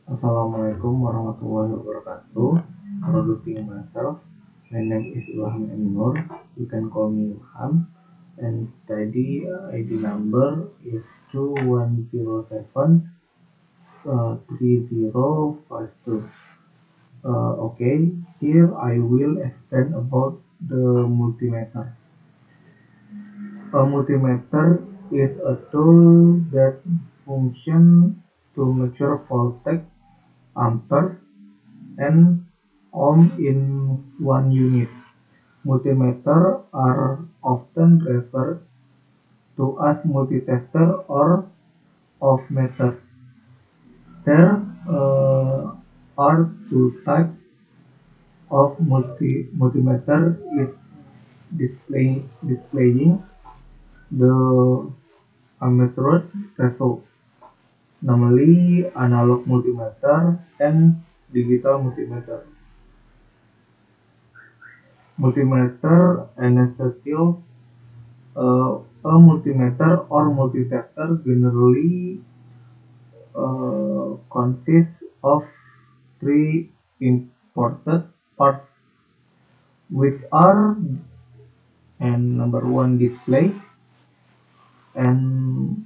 Assalamualaikum warahmatullahi wabarakatuh. Introducing myself. My name is Ilham M. Nur. You can call me Ilham. And study ID number is 2107 3052. Okay, here I will explain about the multimeter. A multimeter is a tool that functions to measure voltage, amperes, and ohm in one unit. Multimeter are often referred to as multitester or off-meter. There are two types of multimeter is displaying the unmeasured result, namely analog multimeter and digital multimeter. Multimeter entails a multimeter or multitester generally consists of three important parts, which are and number one display and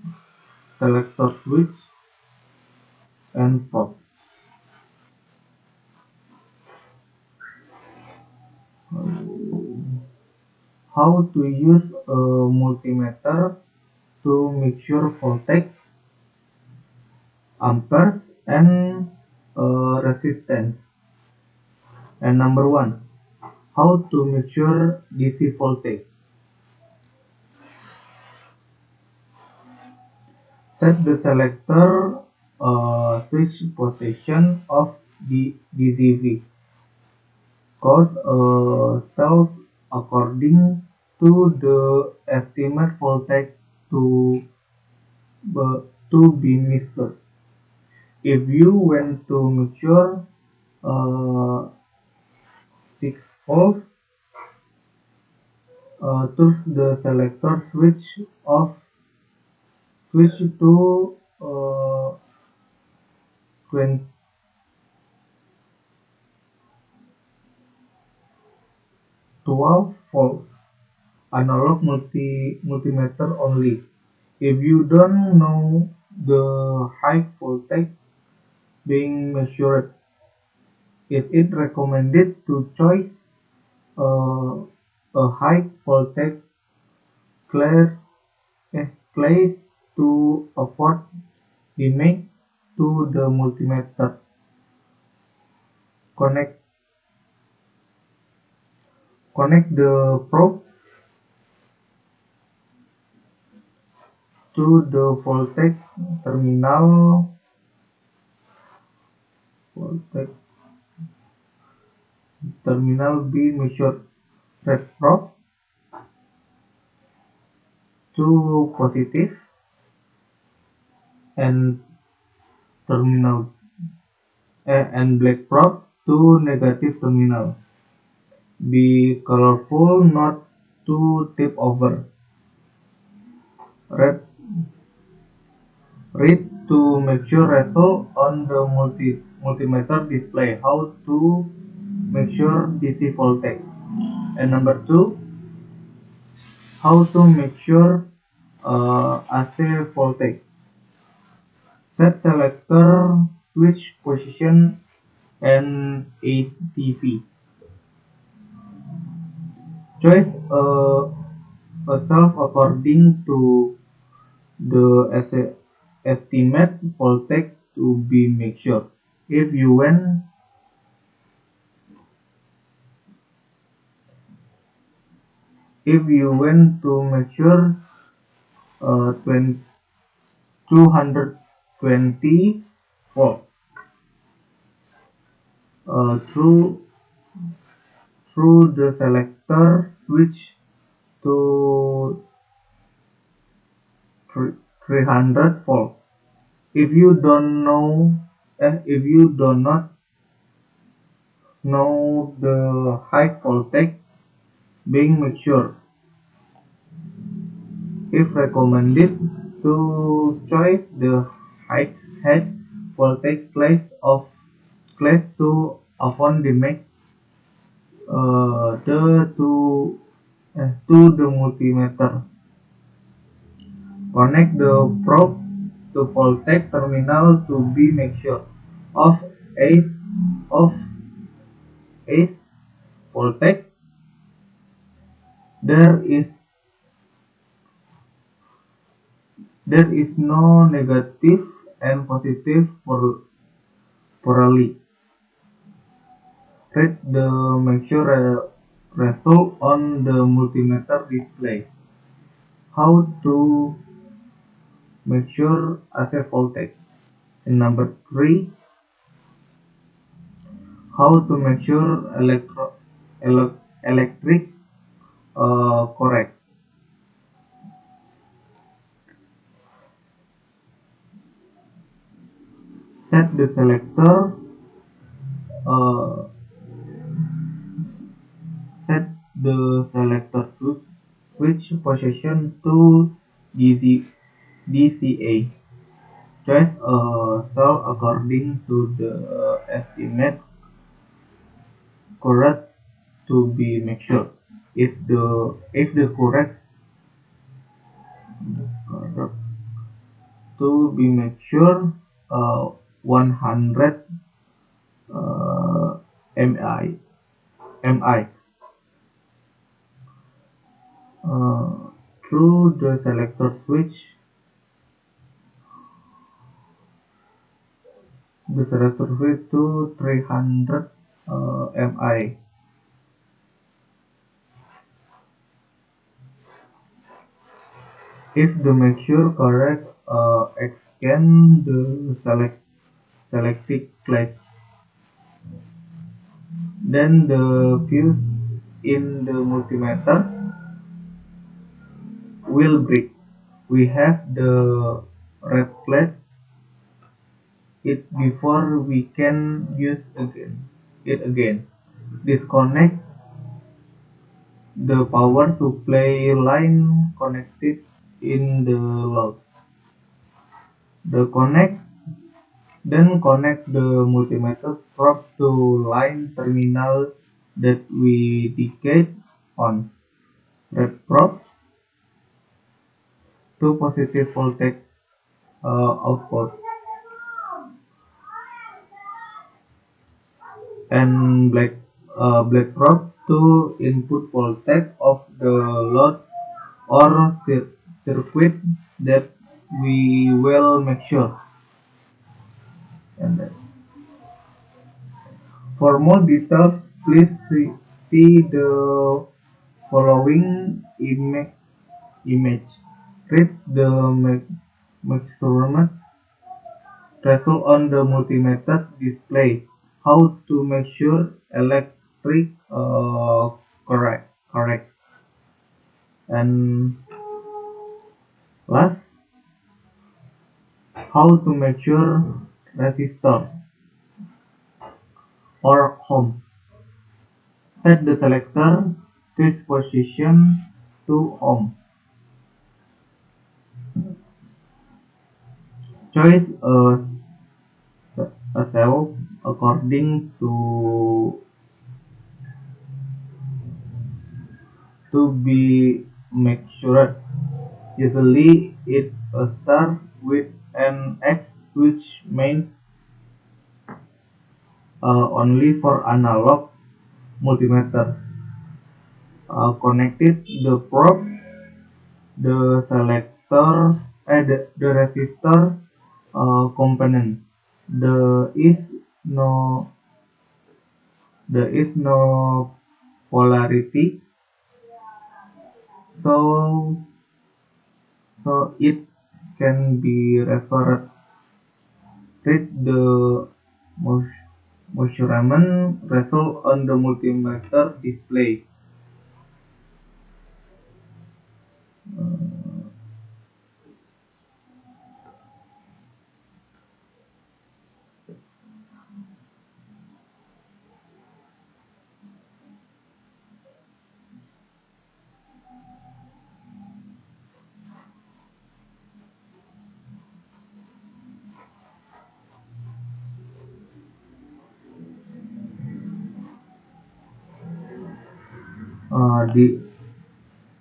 selector switch and probe. How to use a multimeter to measure voltage, amperes, and resistance. And number one, how to measure DC voltage. Set the selector switch position of the DCV. Cause cells according to the estimate voltage to be measured. If you want to measure 6 volts, choose the selector switch to 12 volts. Analog multimeter only. If you don't know the high voltage being measured, it is recommended to choose a high voltage class to afford image to the multimeter. Connect the probe to the voltage terminal be measured. Red probe to positive and terminal and black probe to negative terminal. Be colorful, not to tip over. Read to measure result on the multimeter display. How to measure DC voltage. And number two, how to measure AC voltage. Set selector switch position and ACV. Choose a self according to the estimate voltage to be measured. If you want to measure 220 volt through the selector switch to 300 volt. If you do not know the high voltage being measured, it's recommended to choose the highest voltage class to upon the make the to the multimeter. Connect the probe to voltage terminal to be measure of AC of AC voltage. There is there is no negative and positive polarity. Read the measure result on the multimeter display. How to measure AC voltage. And number 3, how to measure electric correct. Set the selector uh, set the selector switch position to DCA. Choose a cell according to the estimate current to be measured. If the correct to be measured 100 mi uh, through the selector switch. The selector switch to 300 mi. If the measure correct extend the selected class, then the fuse in the multimeter will break. We have the replace it before we can use it again. Disconnect the power supply line connected in the load. Then connect the multimeter probe to line terminal that we indicate on. Red probe to positive voltage output, and black probe to input voltage of the load or circuit that we will measure. And for more details, please see the following image. Read the measurement result on the multimeter display. How to measure electric correct. And last, how to measure resistor or ohm. Set the selector switch position to ohm. Choose a cell according to be measured. Usually it starts with an X, which means only for analog multimeter. Connected the probe, the selector, the resistor component. There is no there is no polarity, so it can be referred. Read the measurement result on the multimeter display.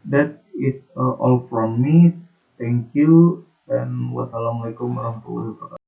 that is all from me. Thank you, and wassalamualaikum warahmatullahi wabarakatuh.